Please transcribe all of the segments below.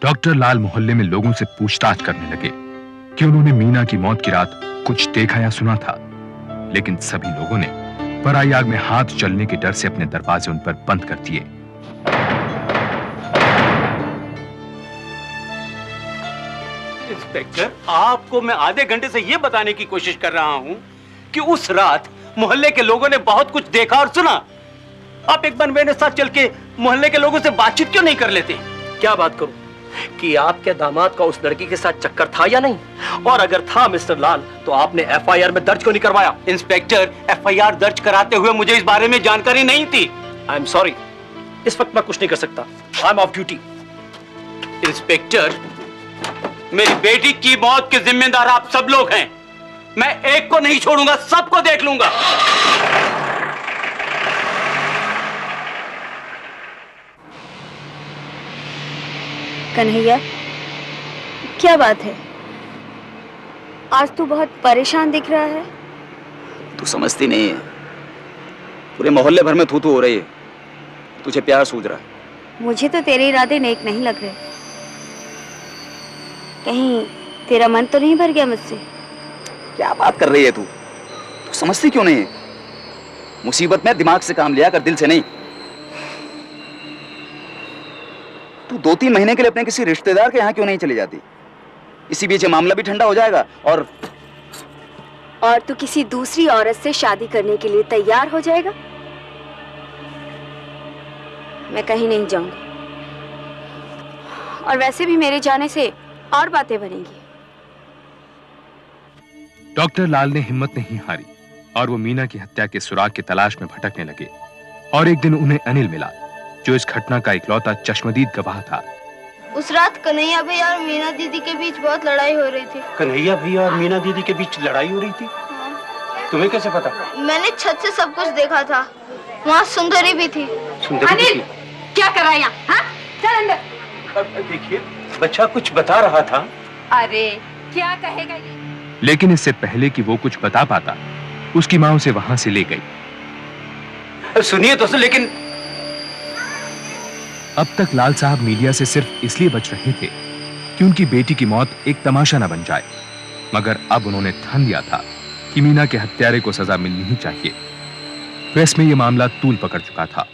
Doctor लाल मोहल्ले में लोगों से पूछताछ करने लगे कि उन्होंने मीना की मौत की रात कुछ देखा या सुना था, लेकिन सभी लोगों ने पराई आग में हाथ जलने के डर से अपने दरवाजे उन पर बंद कर दिए। इंस्पेक्टर, आपको मैं आधे घंटे से यह बताने की कोशिश कर रहा हूं कि उस रात मोहल्ले के लोगों ने बहुत कुछ देखा और सुना। आप एक बार मेरे साथ चल के मोहल्ले के लोगों से बातचीत क्यों नहीं कर लेते? क्या बात करूं कि आपके दामाद का उस लड़की के साथ चक्कर था या नहीं, और अगर था मिस्टर लाल तो आपने एफआईआर में दर्ज क्यों नहीं करवाया? इंस्पेक्टर, एफआईआर दर्ज कराते हुए मुझे इस बारे में जानकारी नहीं थी। आई एम सॉरी, इस वक्त मैं कुछ नहीं कर सकता। I am of duty. Inspector, मेरी बेटी की मौत के जिम्मेदार आप सब लोग हैं। मैं एक को नहीं छोड़ूंगा, सबको देख लूंगा। कन्हैया, क्या बात है? आज तू बहुत परेशान दिख रहा है। तू समझती नहीं है, पूरे मोहल्ले भर में थू थू हो रही है। तुझे प्यार सूझ रहा है। मुझे तो तेरे इरादे नेक नहीं लग रहे। कहीं तेरा मन तो नहीं भर गया मुझसे? क्या बात कर रही है तू? तू समझती क्यों नहीं है? मुसीबत में दिमाग से काम लिया कर, दिल से नहीं। तू 2-3 महीने के लिए अपने किसी रिश्तेदार के यहाँ क्यों नहीं चली जाती? इसी बीच ये मामला भी ठंडा हो जाएगा। और तू किसी दूसरी औरत से शादी करने के लिए तैयार हो जाएगा? मैं कहीं नहीं जाऊंगी, और वैसे भी मेरे जाने से और बातें बनेंगी। डॉक्टर लाल ने हिम्मत नहीं हारी और वो मीना की हत्या के सुराग की तलाश में भटकने लगे। और एक दिन उन्हें अनिल मिला, जो इस घटना का इकलौता चश्मदीद गवाह था। उस रात कन्हैया भैया और मीना दीदी के बीच बहुत लड़ाई हो रही थी। कन्हैया भैया और मीना दीदी के बीच लड़ाई हो रही थी? तुम्हें कैसे पता? मैंने छत से सब कुछ देखा था। वहाँ सुंदरी भी थी। अनिल, क्या कर रहा है यहाँ? हाँ? चल अंदर। देखिए, बच्चा कुछ बता रहा था। अरे क्या कहेगा ये? लेकिन इससे पहले कि वो कुछ बता पाता, उसकी मां उसे वहां से ले गई। सुनिए दोस्तों, लेकिन अब तक लाल साहब मीडिया से सिर्फ इसलिए बच रहे थे कि उनकी बेटी की मौत एक तमाशा न बन जाए, मगर अब उन्होंने ठान लिया था कि मीना के हत्यारे को सजा मिलनी ही चाहिए। प्रेस में यह मामला तूल पकड़ चुका था।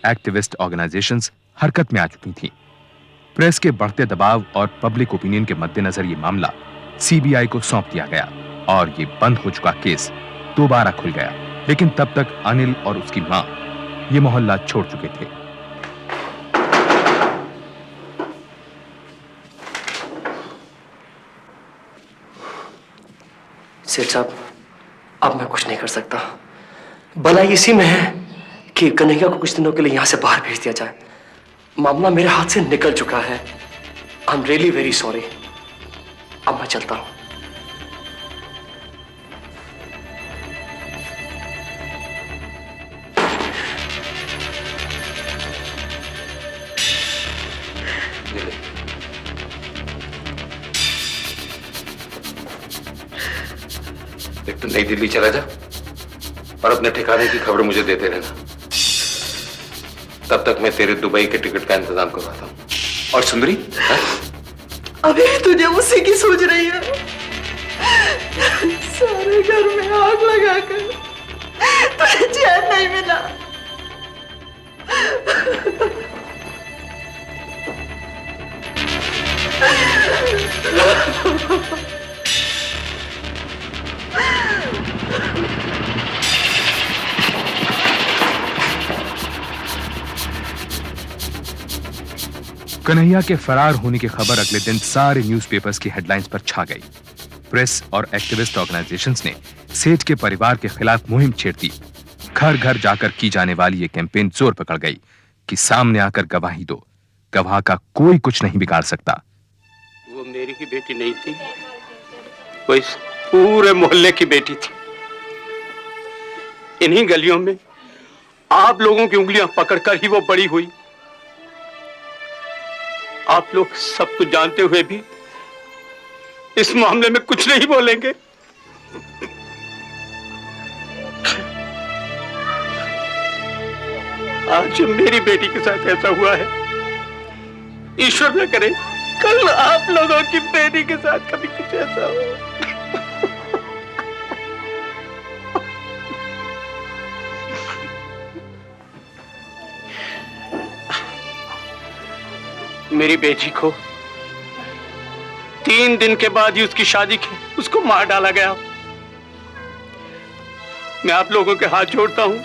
एक्टिविस्ट ऑर्गेनाइजेशंस हरकत में आ चुकी थीं। प्रेस के बढ़ते दबाव और पब्लिक ओपिनियन के मद्देनजर यह मामला सीबीआई को सौंप दिया गया और ये बंद हो चुका केस दोबारा खुल गया। लेकिन तब तक अनिल और उसकी मां ये मोहल्ला छोड़ चुके थे। सेठ साहब, अब मैं कुछ नहीं कर सकता। भलाई इसी में है कि कन्हैया को कुछ दिनों के लिए यहां से बाहर भेज दिया जाए। मामला मेरे हाथ से निकल चुका है। I am really very sorry. अब मैं चलता हूं। एक तो नई दिल्ली चला जा और अपने ठिकाने की खबर मुझे देते रहना। तब तक मैं तेरे दुबई के टिकट का इंतजाम करवाता हूँ। और सुंदरी, अभी तुझे उसी की सूझ रही है। सारे घर में आग लगाकर तुझे चैन नहीं मिला। कन्हैया के फरार होने की खबर अगले दिन सारे न्यूज़पेपर्स की हेडलाइंस पर छा गई। प्रेस और एक्टिविस्ट ऑर्गेनाइजेशंस ने सेठ के परिवार के खिलाफ मुहिम छेड़ दी। घर घर जाकर की जाने वाली ये कैंपेन जोर पकड़ गई कि सामने आकर गवाही दो, गवाह का कोई कुछ नहीं बिगाड़ सकता। वो मेरी ही बेटी नहीं थी, वो इस पूरे मोहल्ले की बेटी थी। इन्हीं गलियों में आप लोगों की उंगलियां पकड़कर ही वो बड़ी हुई। आप लोग सब कुछ जानते हुए भी इस मामले में कुछ नहीं बोलेंगे। आज मेरी बेटी के साथ ऐसा हुआ है, ईश्वर न करे कल आप लोगों की बेटी के साथ कभी कुछ ऐसा हो। मेरी बेटी को 3 दिन के बाद ही उसकी शादी की उसको मार डाला गया। मैं आप लोगों के हाथ जोड़ता हूं,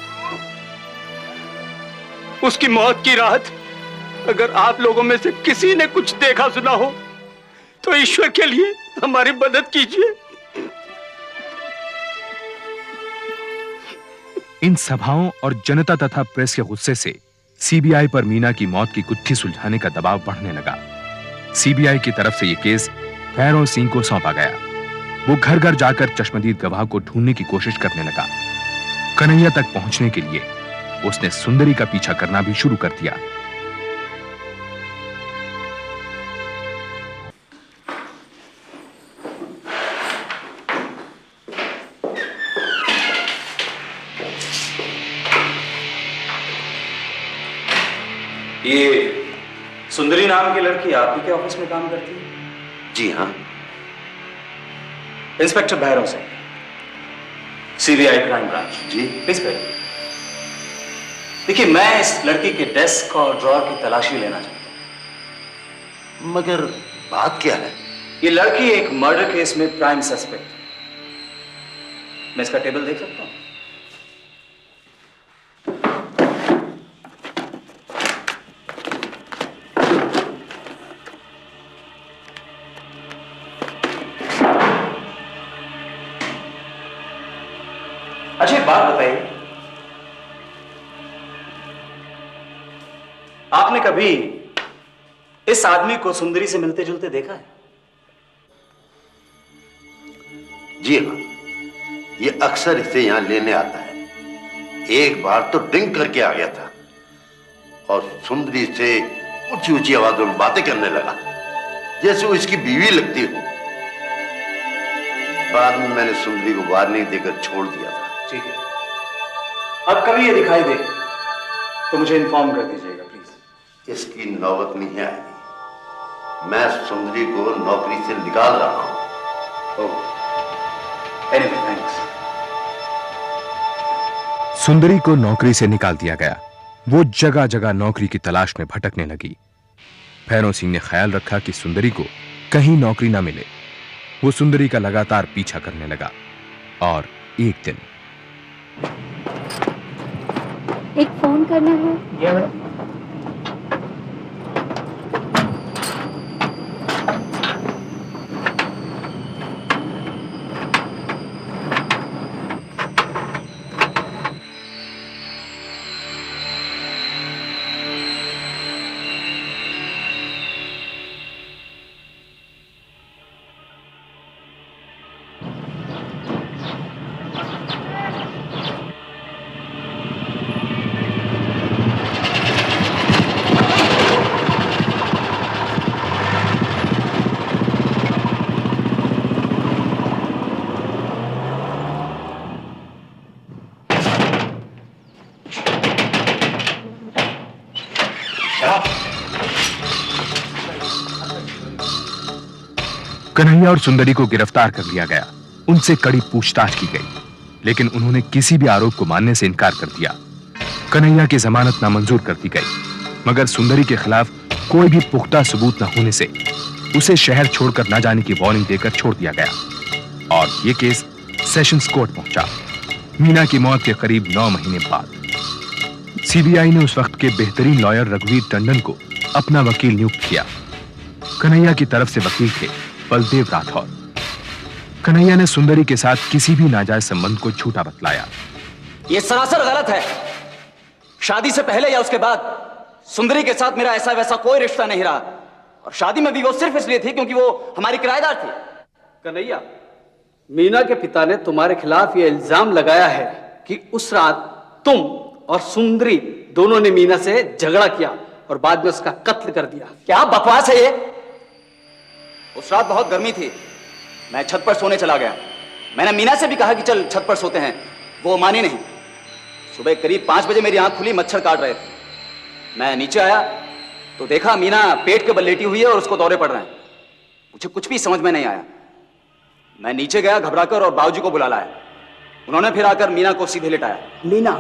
उसकी मौत की रात अगर आप लोगों में से किसी ने कुछ देखा सुना हो तो ईश्वर के लिए हमारी मदद कीजिए। इन सभाओं और जनता तथा प्रेस के गुस्से से सीबीआई पर मीना की मौत की गुत्थी सुलझाने का दबाव बढ़ने लगा। सीबीआई की तरफ से यह केस भैरव सिंह को सौंपा गया। वो घर घर जाकर चश्मदीद गवाह को ढूंढने की कोशिश करने लगा। कन्हैया तक पहुंचने के लिए उसने सुंदरी का पीछा करना भी शुरू कर दिया। ये सुंदरी नाम की लड़की आप ही के ऑफिस में काम करती है? जी हाँ। Inspector Bhairav Singh, CBI crime branch. जी प्लीज बैठिए। देखिए, मैं इस लड़की के डेस्क और ड्रॉर की तलाशी लेना चाहता हूं। मगर बात क्या है? ये लड़की एक मर्डर केस में प्राइम सस्पेक्ट है। मैं इसका टेबल देख सकता हूं? अच्छा, एक बात बताइए, आपने कभी इस आदमी को सुंदरी से मिलते जुलते देखा है? जी हाँ, ये अक्सर इसे यहां लेने आता है। एक बार तो ड्रिंक करके आ गया था और सुंदरी से ऊंची ऊंची आवाजों में बातें करने लगा जैसे वो इसकी बीवी लगती हो। बाद में मैंने सुंदरी को वार्निंग देकर छोड़ दिया था। ठीक है, अब कभी ये दिखाई दे तो मुझे इन्फॉर्म कर दीजिएगा प्लीज। इसकी नौबत नहीं आएगी। मैं सुंदरी को नौकरी से निकाल रहा हूं। Anyway, thanks. सुंदरी को नौकरी से निकाल दिया गया। वो जगह जगह नौकरी की तलाश में भटकने लगी। भैरव सिंह ने ख्याल रखा कि सुंदरी को कहीं नौकरी ना मिले। वो सुंदरी का लगातार पीछा करने लगा और एक दिन एक फोन करना है। कन्हैया और सुंदरी को गिरफ्तार कर लिया गया। उनसे कड़ी पूछताछ की गई, लेकिन उन्होंने किसी भी आरोप को मानने से इनकार कर दिया। कन्हैया की जमानत नामंजूर कर दी गई, मगर सुंदरी के खिलाफ कोई भी पुख्ता सबूत न होने से उसे शहर छोड़कर न जाने की वार्निंग देकर छोड़ दिया गया और यह केस सेशंस कोर्ट पहुंचा। मीना की मौत के करीब 9 महीने बाद सीबीआई ने उस वक्त के बेहतरीन लॉयर रघुवीर टंडन को अपना वकील नियुक्त किया। कन्हैया की तरफ से वकील थे बलदेव राठौर। कन्हैया ने सुंदरी के साथ किसी भी नाजायज संबंध को झूठा बतलाया। यह सरासर गलत है। शादी से पहले या उसके बाद सुंदरी के साथ मेरा ऐसा वैसा कोई रिश्ता नहीं रहा और शादी में भी वो सिर्फ इसलिए थी क्योंकि वो हमारी किराएदार थी। कन्हैया, मीना के पिता ने तुम्हारे खिलाफ यह इल्जाम लगाया है कि उस रात तुम और सुंदरी दोनों ने मीना से झगड़ा किया और बाद में उसका कत्ल कर दिया। क्या बकवास है ये? उस रात बहुत गर्मी थी, मैं छत पर सोने चला गया। मैंने मीना से भी कहा कि चल छत पर सोते हैं, वो मानी नहीं। सुबह करीब 5 बजे मेरी आंख खुली, मच्छर काट रहे थे। मैं नीचे आया तो देखा मीना पेट के बल लेटी हुई है और उसको दौरे पड़ रहे हैं। मुझे कुछ भी समझ में नहीं आया। मैं नीचे गया घबराकर और बाबूजी को बुला लाया। उन्होंने फिर आकर मीना को सीधे लिटाया। मीना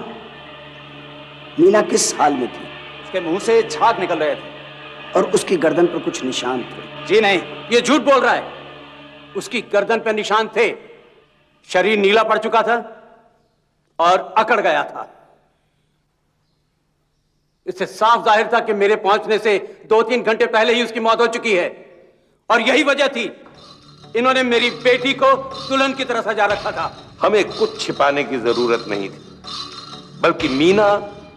मीना किस हाल में थी? उसके मुंह से झाग निकल रहे थे और उसकी गर्दन पर कुछ निशान थे। जी नहीं, ये झूठ बोल रहा है। उसकी गर्दन पे निशान थे, शरीर नीला पड़ चुका था और अकड़ गया था। इससे साफ जाहिर था कि मेरे पहुंचने से 2-3 घंटे पहले ही उसकी मौत हो चुकी है और यही वजह थी इन्होंने मेरी बेटी को दुल्हन की तरह सजा रखा था। हमें कुछ छिपाने की जरूरत नहीं थी, बल्कि मीना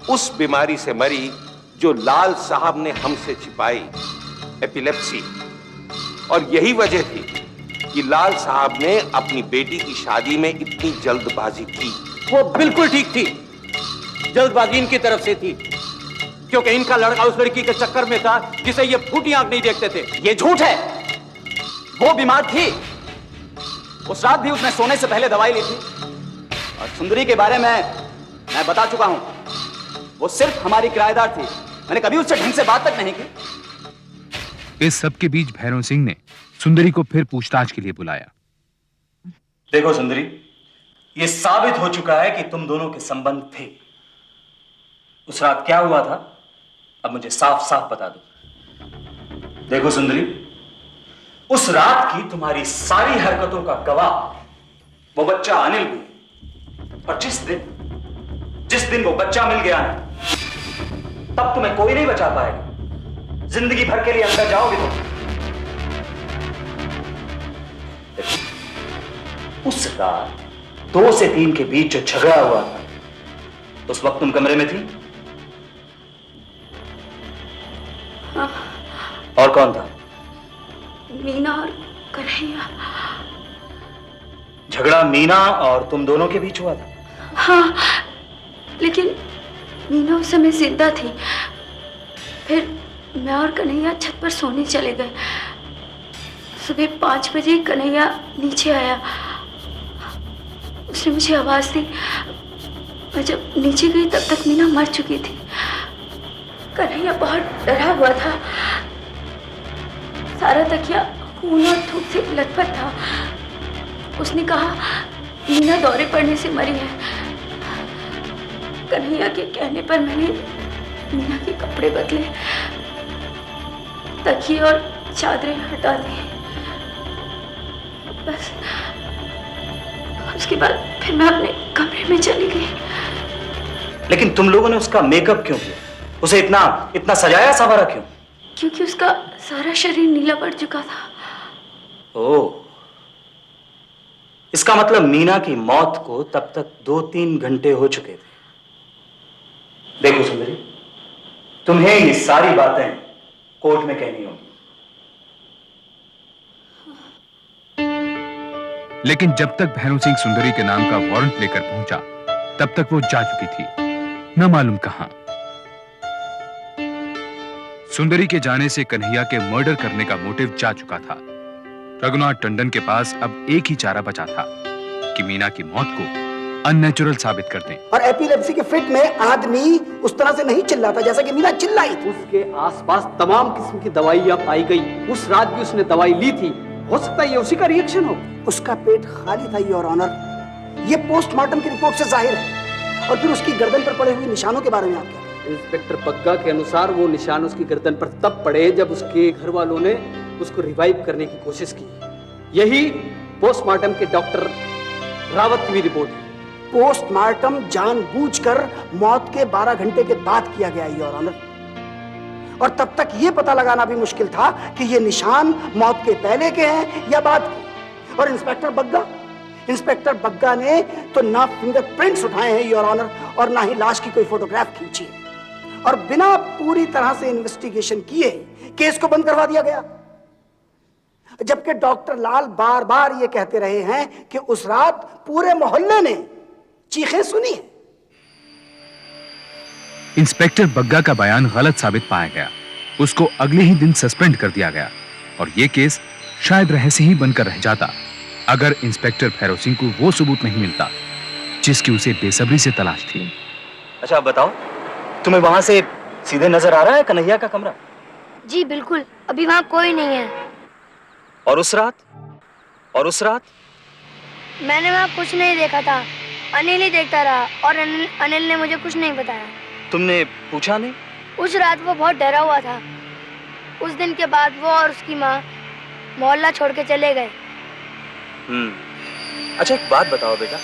उस बीमारी से मरी जो लाल साहब ने हमसे छिपाई, एपिलेप्सी। और यही वजह थी कि लाल साहब ने अपनी बेटी की शादी में इतनी जल्दबाजी की। वो बिल्कुल ठीक थी, जल्दबाजी इनकी तरफ से थी, क्योंकि इनका लड़का उस लड़की के चक्कर में था जिसे ये फूटी आंख नहीं देखते थे। ये झूठ है। वो बीमार थी। उस रात भी उसने सोने से पहले दवाई ली थी। और सुंदरी के बारे में मैं बता चुका हूं। वो सिर्फ हमारी किराएदार थी। मैंने कभी उससे ढंग से बात तक नहीं की। इस सब के बीच भैरव सिंह ने सुंदरी को फिर पूछताछ के लिए बुलाया। देखो सुंदरी, यह साबित हो चुका है कि तुम दोनों के संबंध थे। उस रात क्या हुआ था अब मुझे साफ साफ बता दो। देखो सुंदरी, उस रात की तुम्हारी सारी हरकतों का गवाह वो बच्चा अनिल भी। और जिस दिन वो बच्चा मिल गया ना, तब तुम्हें कोई नहीं बचा पाएगा। जिंदगी भर के लिए अंदर जाओगे तुम। उस रात 2 से 3 के बीच जो झगड़ा हुआ था, उस वक्त तुम कमरे में थी? हाँ। और कौन था? मीना और कन्हैया। झगड़ा मीना और तुम दोनों के बीच हुआ था? हाँ, लेकिन मीना उस समय जिंदा थी। फिर मैं और कन्हैया छत पर सोने चले गए। सुबह 5 बजे कन्हैया नीचे आया। उसने मुझे आवाज दी। मैं जब नीचे गई तब तक मीना मर चुकी थी। कन्हैया बहुत डरा हुआ था। सारा तकिया खून और थूक से लथपथ था। उसने कहा मीना दौरे पड़ने से मरी है। कन्हैया के कहने पर मैंने मीना के कपड़े बदले, तकिए और चादरें हटा दी। बस उसके बाद फिर मैं अपने कमरे में चली गई। लेकिन तुम लोगों ने उसका मेकअप क्यों किया? उसे इतना सजाया संवारा क्यों? क्योंकि उसका सारा शरीर नीला पड़ चुका था। ओह, इसका मतलब मीना की मौत को तब तक 2-3 घंटे हो चुके थे। देखो सुंदरी, तुम्हें ये सारी बातें कोर्ट में कहनी होगी। लेकिन जब तक भैरव सिंह सुंदरी के नाम का वारंट लेकर पहुंचा, तब तक वो जा चुकी थी, न मालूम कहां। सुंदरी के जाने से कन्हैया के मर्डर करने का मोटिव जा चुका था। रघुनाथ टंडन के पास अब एक ही चारा बचा था कि मीना की मौत को अननेचुरल साबित कर दें। और एपिलेप्सी के फिट में आदमी उस तरह से नहीं चिल्लाता जैसा कि मीना चिल्लाई थी। उसके आसपास तमाम किस्म की दवाइयां पाई गई। उस रात भी उसने दवाई ली थी। हो सकता है ये उसी का रिएक्शन हो। उसका पेट खाली था योर ऑनर। ये पोस्टमार्टम की रिपोर्ट से जाहिर है। और फिर उसकी गर्दन पर पड़े हुए निशानों के बारे में आप क्या कहते हैं? इंस्पेक्टर बग्गा के अनुसार वो निशान उसकी गर्दन पर तब पड़े जब उसके घर वालों ने उसको रिवाइव करने की कोशिश की। यही पोस्टमार्टम के डॉक्टर रावत की भी रिपोर्ट है। पोस्टमार्टम जानबूझकर मौत के 12 घंटे के बाद किया गया योर ऑनर। और तब तक यह पता लगाना भी मुश्किल था कि ये निशान मौत के पहले के हैं या बाद के। और इंस्पेक्टर बग्गा ने तो ना फिंगरप्रिंट्स उठाए हैं योर ऑनर और ना ही लाश की कोई फोटोग्राफ खींची। और बिना पूरी तरह से इन्वेस्टिगेशन किए केस को बंद करवा दिया गया। जबकि डॉक्टर लाल बार बार ये कहते रहे हैं कि उस रात पूरे मोहल्ले ने चीखें सुनी है। इंस्पेक्टर बग्गा का बयान गलत साबित पाया गया। उसको अगले ही दिन सस्पेंड कर दिया गया और यह केस शायद रहस्य ही बनकर रह जाता अगर इंस्पेक्टर भैरव सिंह को वो सबूत नहीं मिलता जिसकी उसे बेसब्री से तलाश थी। अच्छा बताओ, तुम्हें वहां से सीधे नजर आ रहा है कन्हैया का कमरा? जी बिल्कुल, अभी वहाँ कोई नहीं है। और उस रात? और उस रात? मैंने वहाँ कुछ नहीं देखा था, अनिल ही देखता रहा और अनिल ने मुझे कुछ नहीं बताया। तुमने पूछा नहीं? उस रात वो बहुत डरा हुआ था। उस दिन के बाद वो और उसकी माँ मोहल्ला छोड़ के चले गए। अच्छा एक बात बताओ बेटा,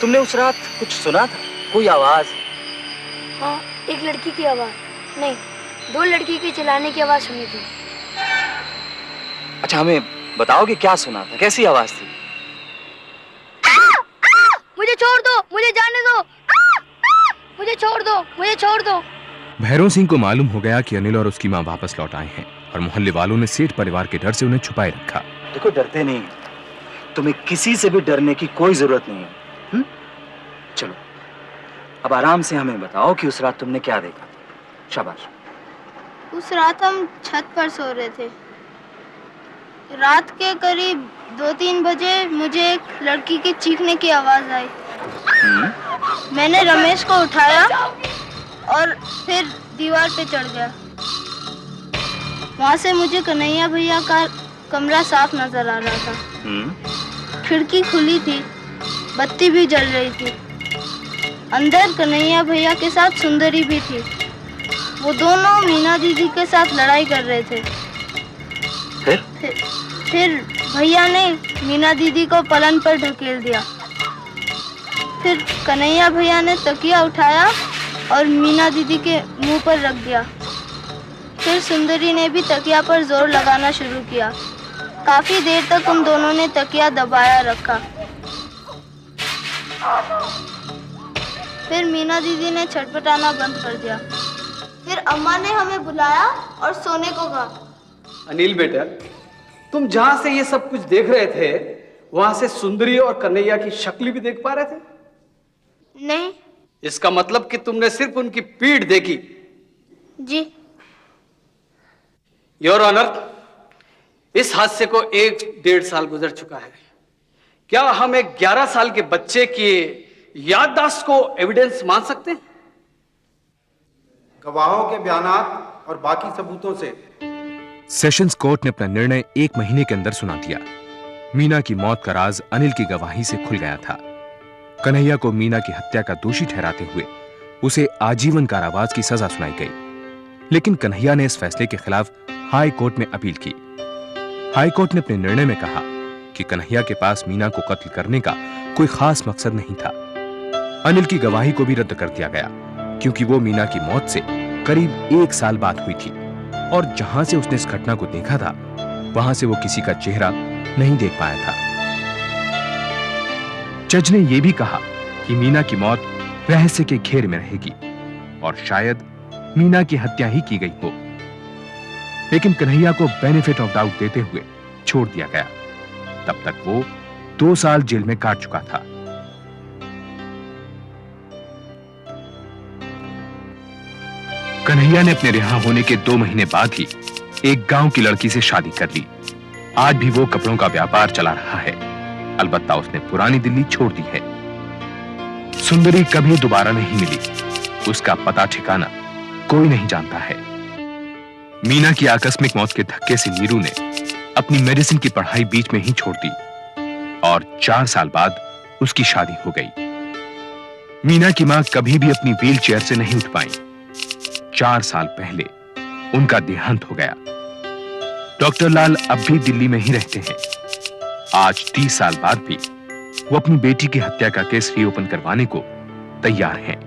तुमने उस रात कुछ सुना था? कोई आवाज? हाँ, एक लड़की की आवाज, नहीं 2 लड़की की चिल्लाने की आवाज सुनी थी। अच्छा हमें बताओगे क्या सुना था, कैसी आवाज थी? मुझे छोड़ दो, मुझे जाने दो, मुझे छोड़ दो, मुझे छोड़ दो। भैरव सिंह को मालूम हो गया कि अनिल और उसकी मां वापस लौट आए हैं और मोहल्ले वालों ने सेठ परिवार के डर से उन्हें छुपाए रखा। देखो डरते नहीं, तुम्हें किसी से भी डरने की कोई जरूरत नहीं है। चलो अब आराम से हमें बताओ कि उस रात तुमने क्या देखा। शाबाश। उस रात हम छत पर सो रहे थे। रात के करीब 2-3 बजे मुझे एक लड़की के चीखने की आवाज आई। मैंने रमेश को उठाया और फिर दीवार पे चढ़ गया। वहां से मुझे कन्हैया भैया का कमरा साफ नजर आ रहा था। खिड़की खुली थी, बत्ती भी जल रही थी। अंदर कन्हैया भैया के साथ सुंदरी भी थी। वो दोनों मीना दीदी के साथ लड़ाई कर रहे थे। फिर भैया ने मीना दीदी को पलंग पर ढकेल दिया। फिर कन्हैया भैया ने तकिया उठाया और मीना दीदी के मुंह पर रख दिया। फिर सुंदरी ने भी तकिया पर जोर लगाना शुरू किया। काफी देर तक उन दोनों ने तकिया दबाया रखा। फिर मीना दीदी ने छटपटाना बंद कर दिया। फिर अम्मा ने हमें बुलाया और सोने को कहा। अनिल बेटा, तुम जहां से ये सब कुछ देख रहे थे वहां से सुंदरी और कन्हैया की शक्ल भी देख पा रहे थे? नहीं। इसका मतलब कि तुमने सिर्फ उनकी पीठ देखी? जी। योर ऑनर, इस हादसे को 1-1.5 साल गुजर चुका है। क्या हम एक 11 साल के बच्चे की याददाश्त को एविडेंस मान सकते हैं? गवाहों के बयानात और बाकी सबूतों से सेशंस कोर्ट ने अपना निर्णय 1 महीने के अंदर सुना दिया। मीना की मौत का राज अनिल की गवाही से खुल गया था। कन्हैया को मीना की हत्या का दोषी ठहराते हुए उसे आजीवन कारावास की सजा सुनाई गई। लेकिन कन्हैया ने इस फैसले के खिलाफ हाई कोर्ट में अपील की। हाई कोर्ट ने अपने निर्णय में कहा कि कन्हैया के पास मीना को कत्ल करने का कोई खास मकसद नहीं था। अनिल की गवाही को भी रद्द कर दिया गया क्योंकि वो मीना की मौत से करीब 1 साल बाद हुई थी और जहां से उसने इस घटना को देखा था वहां से वो किसी का चेहरा नहीं देख पाया था। जज ने यह भी कहा कि मीना की मौत रहस्य के घेर में रहेगी और शायद मीना की हत्या ही की गई हो। लेकिन कन्हैया को बेनिफिट ऑफ डाउट देते हुए छोड़ दिया गया। तब तक वो 2 साल जेल में काट चुका था। कन्हैया ने अपने रिहा होने के 2 महीने बाद ही एक गांव की लड़की से शादी कर ली। आज भी वो कपड़ों का व्यापार चला रहा है। अलबत्ता उसने पुरानी दिल्ली छोड़ दी है। सुंदरी कभी दोबारा नहीं मिली। उसका पता ठिकाना कोई नहीं जानता है। मीना की आकस्मिक मौत के धक्के से नीरू ने अपनी मेडिसिन की पढ़ाई बीच में ही छोड़ दी और 4 साल बाद उसकी शादी हो गई। मीना की मां कभी भी अपनी व्हील चेयर से नहीं उठ पाई। 4 साल पहले उनका देहांत हो गया। डॉक्टर लाल अब भी दिल्ली में ही रहते हैं। आज 30 साल बाद भी वो अपनी बेटी की हत्या का केस रीओपन करवाने को तैयार हैं।